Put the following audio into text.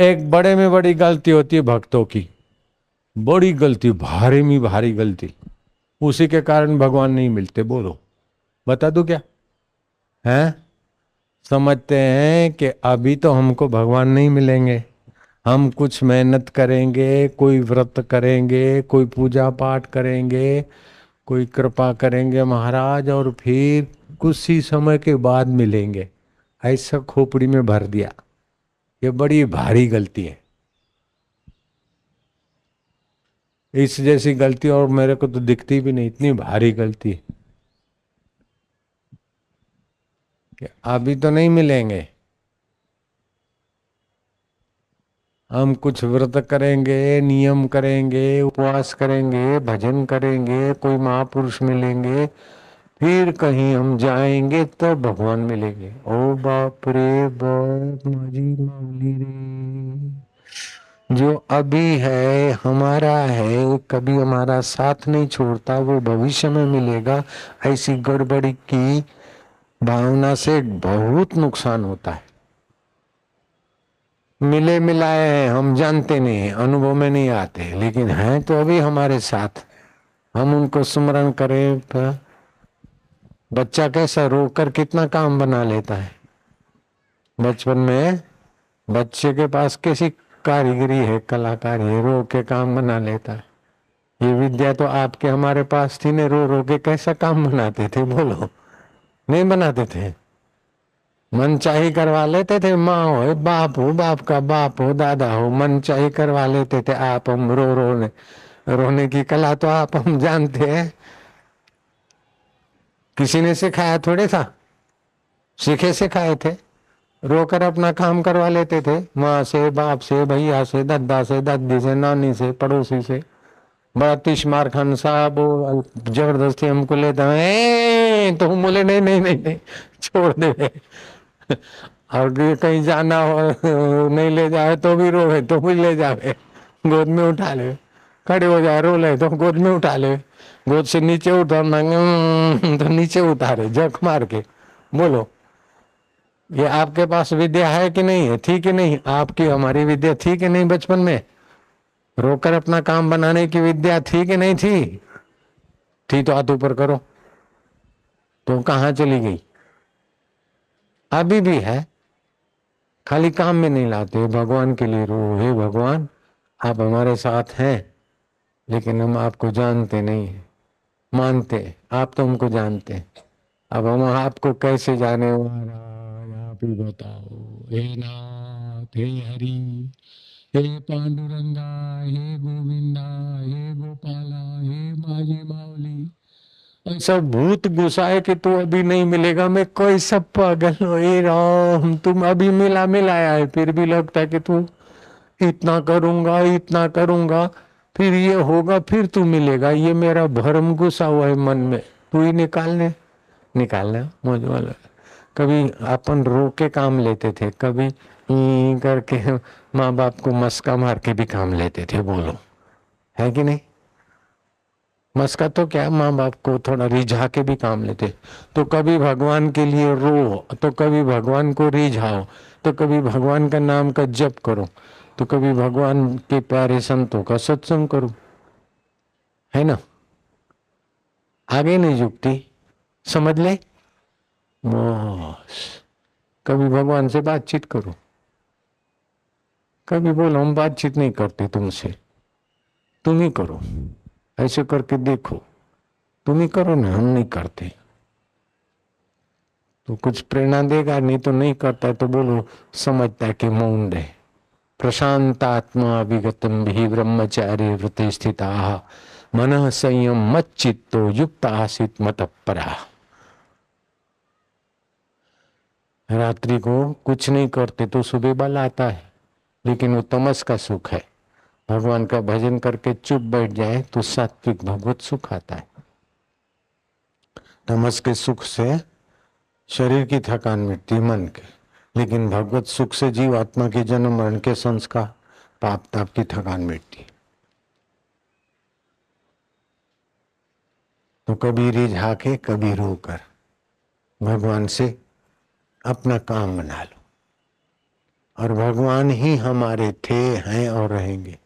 एक बड़े में बड़ी गलती होती है भक्तों की, बड़ी गलती, भारी में भारी गलती, उसी के कारण भगवान नहीं मिलते। बोलो, बता दूं क्या है? समझते हैं कि अभी तो हमको भगवान नहीं मिलेंगे, हम कुछ मेहनत करेंगे, कोई व्रत करेंगे, कोई पूजा पाठ करेंगे, कोई कृपा करेंगे महाराज, और फिर कुछ ही समय के बाद मिलेंगे। ऐसा खोपड़ी में भर दिया। ये बड़ी भारी गलती है। इस जैसी गलती और मेरे को तो दिखती भी नहीं, इतनी भारी गलती है कि अभी तो नहीं मिलेंगे। हम कुछ व्रत करेंगे, नियम करेंगे, उपवास करेंगे, भजन करेंगे, कोई महापुरुष मिलेंगे, फिर कहीं हम जाएंगे तो भगवान मिलेंगे। ओ बाप रे बाप, माजी माऊली रे। जो अभी है हमारा है, कभी हमारा साथ नहीं छोड़ता, वो भविष्य में मिलेगा, ऐसी गड़बड़ी की भावना से बहुत नुकसान होता है। मिले मिलाए हैं, हम जानते नहीं हैं, अनुभव में नहीं आते, लेकिन हैं तो अभी हमारे साथ। हम उनको स्मरण करें तो बच्चा कैसा रोकर कितना काम बना लेता है। बचपन में बच्चे के पास कैसी कारीगरी है, कलाकारी है, रो के काम बना लेता है। ये विद्या तो आपके हमारे पास थी ने, रो रो के कैसा काम बनाते थे बोलो? नहीं बनाते थे, मन चाही करवा लेते थे। माँ हो, बाप हो, बाप का बाप हो, दादा हो, मन चाही करवा लेते थे। आप हम रो रोने की कला तो आप हम जानते हैं। किसी ने सिखाया थोड़े था, सीखे सिखाए थे। रोकर अपना काम करवा लेते थे, माँ से, बाप से, भैया से, दादा से, दादी से, नानी से, पड़ोसी से। बड़ा तीस मार खान साहब जबरदस्ती हमको लेता है, तो हम बोले नहीं नहीं नहीं नहीं, छोड़ दे। और कहीं जाना हो नहीं ले जाए तो भी रोए तो भी ले जावे, गोद में उठा ले। खड़े हो जाए रो ले तो गोद में उठा ले। गोद से नीचे उतार मांगे तो नीचे उतारे जख मार के। बोलो, ये आपके पास विद्या है कि नहीं है? थी कि नहीं? आपकी हमारी विद्या थी कि नहीं? बचपन में रोकर अपना काम बनाने की विद्या थी कि नहीं थी? थी तो हाथ ऊपर करो। तो कहाँ चली गई? अभी भी है, खाली काम में नहीं लाते। भगवान के लिए रो, हे भगवान आप हमारे साथ हैं, लेकिन हम आपको जानते नहीं हैं। मानते, आप तो हमको जानते हैं, अब हम आपको कैसे जाने? महाराज आप ही बताओ। हे नाथ, हे हरि, हे पांडुरंगा, हे गोविंदा, हे गोपाला, हे माझी माऊली। ऐसा भूत घुसाए कि तू अभी नहीं मिलेगा, मैं कोई सब पागल हो। हे राम, तुम अभी मिला मिलाया है, फिर भी लगता है कि तू इतना करूंगा इतना करूंगा, फिर ये होगा, फिर तू मिलेगा। ये मेरा भरम घुसा हुआ है मन में, तू ही निकालना मौज वाला। कभी अपन रो के काम लेते थे, कभी करके माँ बाप को मस्का मार के भी काम लेते थे। बोलो, है कि नहीं? मस्का तो क्या, माँ बाप को थोड़ा रिझा के भी काम लेते। तो कभी भगवान के लिए रो, तो कभी भगवान को रिझाओ, तो कभी भगवान का नाम का जप करो, तो कभी भगवान के प्यारे संतों का सत्संग करो, है ना? आगे नहीं झुकती, समझ ले। बस, कभी भगवान से बातचीत करो। कभी बोलो हम बातचीत नहीं करते तुमसे, तुम ही करो, ऐसे करके देखो, तुम ही करो ना, हम नहीं करते। तो कुछ प्रेरणा देगा, नहीं तो नहीं करता तो बोलो समझता है कि मौन रहे। प्रशांतात्मा विगतम भी ब्रह्मचार्य व्रते स्थिता मन संयम मच्चित्तो युक्त आसित मतपरा। रात्रि को कुछ नहीं करते तो सुबह बल आता है, लेकिन वो तमस का सुख है। भगवान का भजन करके चुप बैठ जाए तो सात्विक भगवत सुख आता है। तमस के सुख से शरीर की थकान मिटती, मन के, लेकिन भगवत सुख से जीव आत्मा के जन्म मरण के संस्कार पाप ताप की थकान मिटती। तो कभी रिझा के कभी रोकर भगवान से अपना काम बना लो। और भगवान ही हमारे थे, हैं और रहेंगे।